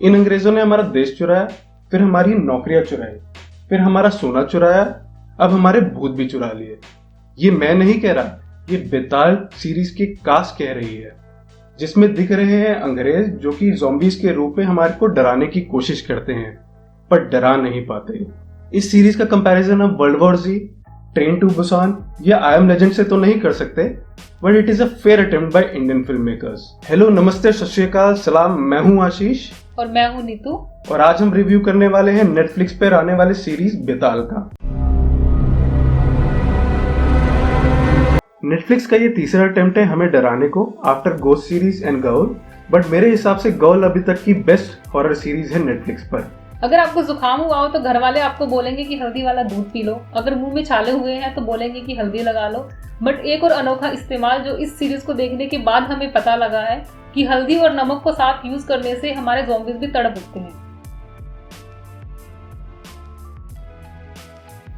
इन अंग्रेजों ने हमारा देश चुराया, फिर हमारी नौकरियां चुराई, फिर हमारा सोना चुराया, अब हमारे भूत भी चुरा लिए। ये मैं नहीं कह रहा, ये बेताल सीरीज की कास्ट कह रही है, जिसमें दिख रहे हैं अंग्रेज जो कि ज़ॉम्बीज के रूप में हमारे को डराने की कोशिश करते हैं पर डरा नहीं पाते। इस सीरीज का कंपैरिजन आप World War Z, Train to Busan या आई एम लेजेंड से तो नहीं कर सकते, but it is a fair attempt by Indian film makers. Hello, नमस्ते, सत श्री अकाल, सलाम। मैं हूं आशीष और मैं हूं नीतू, और आज हम रिव्यू करने वाले हैं नेटफ्लिक्स पर आने वाले सीरीज बेताल का। नेटफ्लिक्स का ये तीसरा अटेम्प्ट है हमें डराने को आफ्टर गोस्ट सीरीज एंड गौल, बट मेरे हिसाब से गौल अभी तक की बेस्ट हॉरर सीरीज है नेटफ्लिक्स पर। अगर आपको जुकाम हुआ हो तो घर वाले आपको बोलेंगे कि हल्दी वाला दूध पी लो, अगर मुंह में छाले हुए हैं तो बोलेंगे कि हल्दी लगा लो। बट एक और अनोखा इस्तेमाल जो इस सीरीज को देखने के बाद हमें पता लगा है कि हल्दी और नमक को साथ यूज करने से हमारे ज़ॉम्बीज भी तड़प उठते हैं।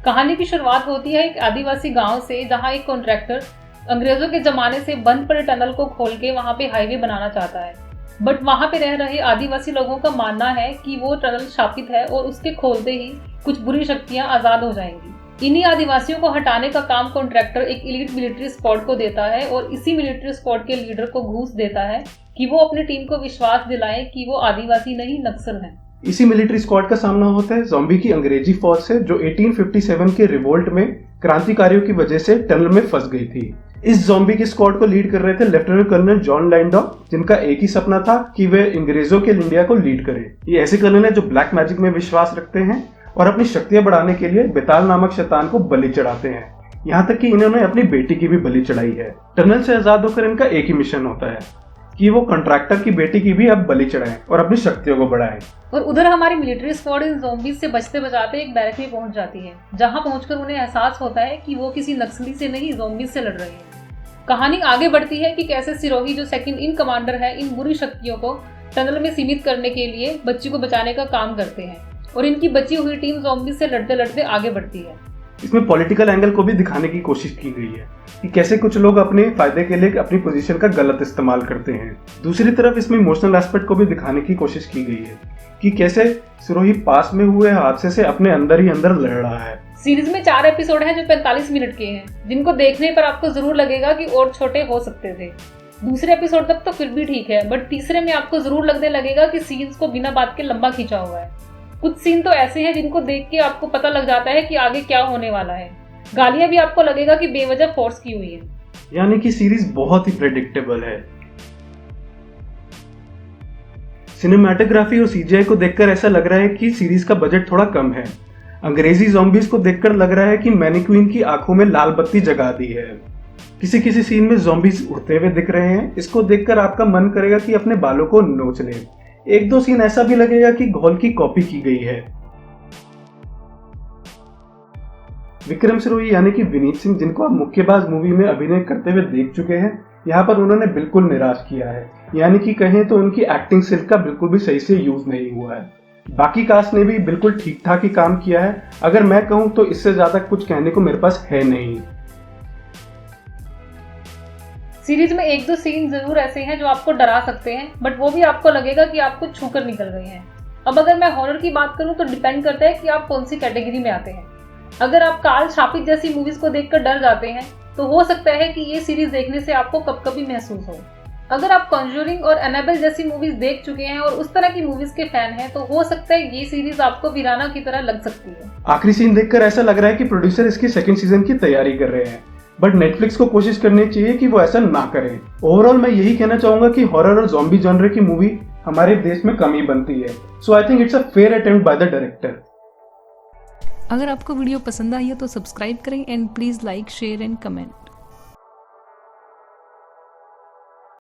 कहानी की शुरुआत होती है एक आदिवासी गांव से, जहां एक कॉन्ट्रैक्टर अंग्रेजों के जमाने से बंद पड़े टनल को खोल के वहां पे हाईवे बनाना चाहता है। बट वहां पे रह रहे आदिवासी लोगों का मानना है कि वो टनल शापित है और उसके खोलते ही कुछ बुरी शक्तियां आजाद हो जाएंगी। इन्हीं आदिवासियों को हटाने का काम कॉन्ट्रैक्टर एक एलीट मिलिट्री स्क्वाड को देता है और इसी मिलिट्री स्क्वाड के लीडर को घूस देता है कि वो अपनी टीम को विश्वास दिलाए कि वो आदिवासी नहीं नक्सल हैं। इसी मिलिट्री स्क्वाड का सामना होता है ज़ॉम्बी की अंग्रेजी फौज से, जो 1857 के रिवोल्ट में क्रांतिकारियों की वजह से टनल में फंस गई थी। इस ज़ॉम्बी की स्क्वाड को लीड कर रहे थे लेफ्टिनेंट कर्नल जॉन लैंडॉ, जिनका एक ही सपना था कि वे अंग्रेजों के इंडिया को लीड करें। ये ऐसे कर्नल हैं जो ब्लैक मैजिक में विश्वास रखते हैं और अपनी शक्तियां बढ़ाने के लिए बेताल नामक शैतान को बलि चढ़ाते हैं। यहाँ तक कि इन्होंने अपनी बेटी की भी बलि चढ़ाई है। टनल से आजाद होकर इनका एक ही मिशन होता है कि वो कॉन्ट्रैक्टर की बेटी की भी अब बलि चढ़ाएं और अपनी शक्तियों को बढ़ाएं। और उधर हमारी मिलिट्री स्क्वाड इन ज़ॉम्बीज से बचते बचाते एक बैरक में पहुंच जाती है, जहां पहुंचकर उन्हें एहसास होता है कि वो किसी नक्सली से नहीं ज़ॉम्बीज से लड़ रहे हैं। कहानी आगे बढ़ती है कि कैसे सिरोही जो सेकंड इन कमांडर है, इन बुरी शक्तियों को टनल में सीमित करने के लिए बच्ची को बचाने का काम करते हैं और इनकी बची हुई टीम ज़ॉम्बीज से लड़ते लड़ते आगे बढ़ती है। इसमें पॉलिटिकल एंगल को भी दिखाने की कोशिश की गई है कि कैसे कुछ लोग अपने फायदे के लिए अपनी पोजीशन का गलत इस्तेमाल करते हैं। दूसरी तरफ इसमें इमोशनल एस्पेक्ट को भी दिखाने की कोशिश की गई है कि कैसे सिरोही पास में हुए हादसे से अपने अंदर ही अंदर लड़ रहा है। सीरीज में 4 एपिसोड हैं जो 45 मिनट के हैं, जिनको देखने पर आपको जरूर लगेगा कि और छोटे हो सकते थे। दूसरे एपिसोड तक तो फिर भी ठीक है, बट तीसरे में आपको जरूर लगने लगेगा कि सीन्स को बिना बात के लंबा खींचा हुआ है। कुछ सीन तो ऐसे हैं जिनको देख के आपको पता लग जाता है कि आगे क्या होने वाला है। गालियां भी आपको लगेगा कि बेवजह फोर्स की हुई है। यानी कि सीरीज बहुत ही प्रेडिक्टेबल है। सिनेमैटोग्राफी और सीजीआई को देखकर ऐसा लग रहा है कि सीरीज का बजट थोड़ा कम है। अंग्रेजी ज़ॉम्बीज को देखकर लग रहा है कि मैनीक्वीन की आंखों में लाल बत्ती जगा दी है। किसी किसी सीन में ज़ॉम्बीज उड़ते हुए दिख रहे हैं। इसको देखकर आपका मन करेगा कि अपने बालों को नोच ले। एक दो सीन ऐसा भी लगेगा कि घोल की कॉपी की गई है। विक्रम सिरोही यानी कि विनीत सिंह, जिनको आप मुक्केबाज मूवी में अभिनय करते हुए देख चुके हैं, यहाँ पर उन्होंने बिल्कुल निराश किया है। यानी कि कहें तो उनकी एक्टिंग स्किल का बिल्कुल भी सही से यूज नहीं हुआ है। बाकी कास्ट ने भी बिल्कुल ठीक ठाक ही काम किया है। अगर मैं कहूं तो इससे ज्यादा कुछ कहने को मेरे पास है नहीं। सीरीज में एक दो सीन जरूर ऐसे हैं जो आपको डरा सकते हैं, बट वो भी आपको लगेगा कि आप कुछ छूकर निकल गए हैं। अब अगर मैं हॉरर की बात करूं तो डिपेंड करता है कि आप कौन सी कैटेगरी में आते हैं। अगर आप काल शापित जैसी मूवीज को देखकर डर जाते हैं तो हो सकता है कि ये सीरीज देखने से आपको कभी महसूस हो। अगर आप कॉन्जूरिंग और एनाबेल जैसी मूवीज देख चुके हैं और उस तरह की मूवीज के फैन हैं तो हो सकता है ये सीरीज आपको वीराना की तरह लग सकती है। आखिरी सीन देखकर ऐसा लग रहा है कि प्रोड्यूसर इसकी सेकंड सीजन की तैयारी कर रहे हैं, बट नेटफ्लिक्स को कोशिश करनी चाहिए कि वो ऐसा ना करें। ओवरऑल मैं यही कहना चाहूंगा कि हॉरर और ज़ॉम्बी जॉनर की मूवी हमारे देश में कम ही बनती है। So I think it's a fair attempt by the director. अगर आपको वीडियो पसंद आई है तो सब्सक्राइब करें and please like, share and comment.